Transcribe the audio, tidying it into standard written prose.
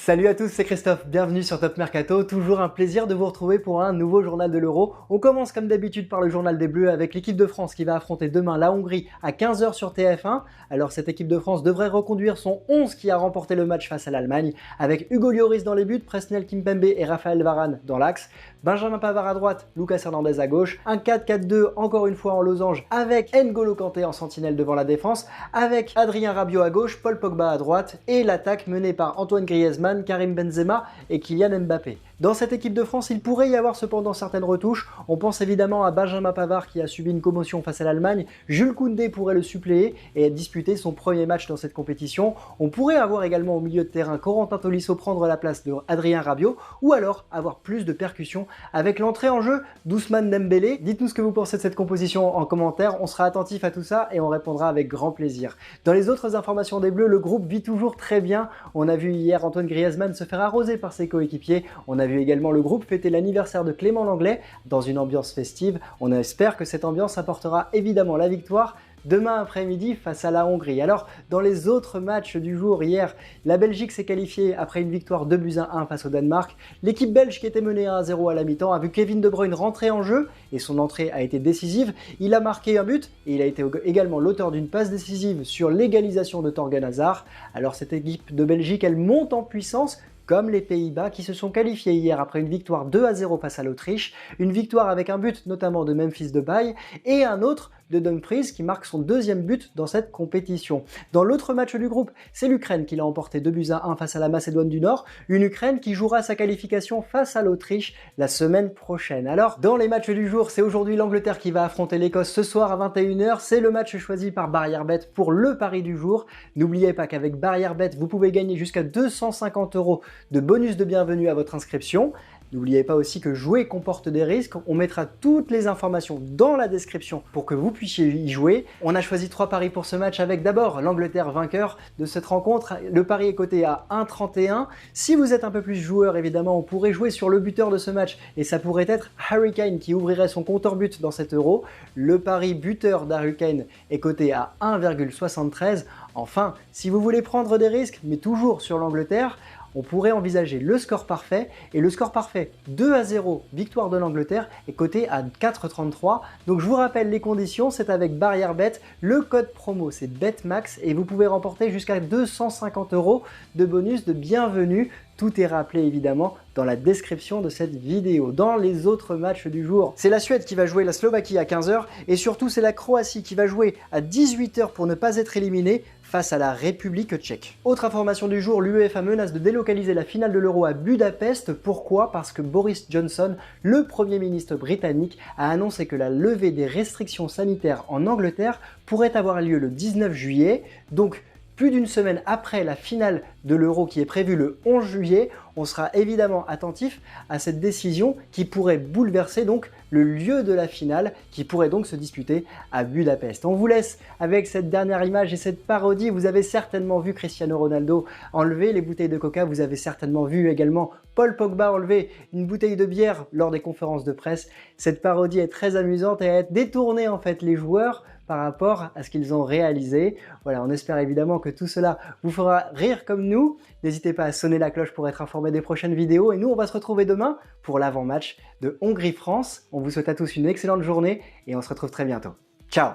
Salut à tous, c'est Christophe, bienvenue sur Top Mercato, toujours un plaisir de vous retrouver pour un nouveau journal de l'Euro. On commence comme d'habitude par le journal des Bleus avec l'équipe de France qui va affronter demain la Hongrie à 15 h sur TF1. Alors cette équipe de France devrait reconduire son 11 qui a remporté le match face à l'Allemagne, avec Hugo Lloris dans les buts, Presnel Kimpembe et Raphaël Varane dans l'axe, Benjamin Pavard à droite, Lucas Hernandez à gauche, un 4-4-2 encore une fois en losange avec N'Golo Kanté en sentinelle devant la défense, avec Adrien Rabiot à gauche, Paul Pogba à droite et l'attaque menée par Antoine Griezmann, Karim Benzema et Kylian Mbappé. Dans cette équipe de France, il pourrait y avoir cependant certaines retouches. On pense évidemment à Benjamin Pavard qui a subi une commotion face à l'Allemagne. Jules Koundé pourrait le suppléer et disputer son premier match dans cette compétition. On pourrait avoir également au milieu de terrain Corentin Tolisso prendre la place de Adrien Rabiot ou alors avoir plus de percussions avec l'entrée en jeu d'Ousmane Dembélé. Dites-nous ce que vous pensez de cette composition en commentaire. On sera attentif à tout ça et on répondra avec grand plaisir. Dans les autres informations des Bleus, le groupe vit toujours très bien. On a vu hier Antoine Griezmann se faire arroser par ses coéquipiers. On a vu également le groupe fêter l'anniversaire de Clément Lenglet dans une ambiance festive. On espère que cette ambiance apportera évidemment la victoire demain après-midi face à la Hongrie. Alors, dans les autres matchs du jour, hier, la Belgique s'est qualifiée après une victoire 2-1 face au Danemark. L'équipe belge qui était menée 1-0 à la mi-temps a vu Kevin De Bruyne rentrer en jeu et son entrée a été décisive. Il a marqué un but et il a été également l'auteur d'une passe décisive sur l'égalisation de Thorgan Hazard. Alors cette équipe de Belgique, elle monte en puissance comme les Pays-Bas qui se sont qualifiés hier après une victoire 2-0 face à l'Autriche, une victoire avec un but notamment de Memphis Depay et un autre de Dumfries qui marque son deuxième but dans cette compétition. Dans l'autre match du groupe, c'est l'Ukraine qui l'a emporté 2-1 face à la Macédoine du Nord, une Ukraine qui jouera sa qualification face à l'Autriche la semaine prochaine. Alors, dans les matchs du jour, c'est aujourd'hui l'Angleterre qui va affronter l'Écosse ce soir à 21 h, c'est le match choisi par Barrière Bet pour le pari du jour. N'oubliez pas qu'avec Barrière Bet, vous pouvez gagner jusqu'à 250 € de bonus de bienvenue à votre inscription. N'oubliez pas aussi que jouer comporte des risques, on mettra toutes les informations dans la description pour que vous puissiez y jouer. On a choisi 3 paris pour ce match avec d'abord l'Angleterre vainqueur de cette rencontre. Le pari est coté à 1,31. Si vous êtes un peu plus joueur, évidemment, on pourrait jouer sur le buteur de ce match et ça pourrait être Harry Kane qui ouvrirait son compteur but dans cet euro. Le pari buteur d'Harry Kane est coté à 1,73. Enfin, si vous voulez prendre des risques, mais toujours sur l'Angleterre, on pourrait envisager le score parfait, et le score parfait 2-0, victoire de l'Angleterre, est coté à 4,33. Donc je vous rappelle les conditions, c'est avec Barrière Bet, le code promo c'est BETMAX, et vous pouvez remporter jusqu'à 250 € de bonus de bienvenue. Tout est rappelé évidemment dans la description de cette vidéo. Dans les autres matchs du jour, c'est la Suède qui va jouer la Slovaquie à 15 h, et surtout c'est la Croatie qui va jouer à 18 h pour ne pas être éliminée face à la République tchèque. Autre information du jour, l'UEFA menace de délocaliser la finale de l'Euro à Budapest. Pourquoi? Parce que Boris Johnson, le Premier ministre britannique, a annoncé que la levée des restrictions sanitaires en Angleterre pourrait avoir lieu le 19 juillet. Donc, plus d'une semaine après la finale de l'Euro qui est prévue le 11 juillet, on sera évidemment attentif à cette décision qui pourrait bouleverser donc le lieu de la finale qui pourrait donc se disputer à Budapest. On vous laisse avec cette dernière image et cette parodie. Vous avez certainement vu Cristiano Ronaldo enlever les bouteilles de coca, vous avez certainement vu également Paul Pogba enlever une bouteille de bière lors des conférences de presse. Cette parodie est très amusante et elle détourne en fait les joueurs par rapport à ce qu'ils ont réalisé. Voilà, on espère évidemment que tout cela vous fera rire comme nous. N'hésitez pas à sonner la cloche pour être informé des prochaines vidéos. Et nous, on va se retrouver demain pour l'avant-match de Hongrie-France. On vous souhaite à tous une excellente journée et on se retrouve très bientôt. Ciao!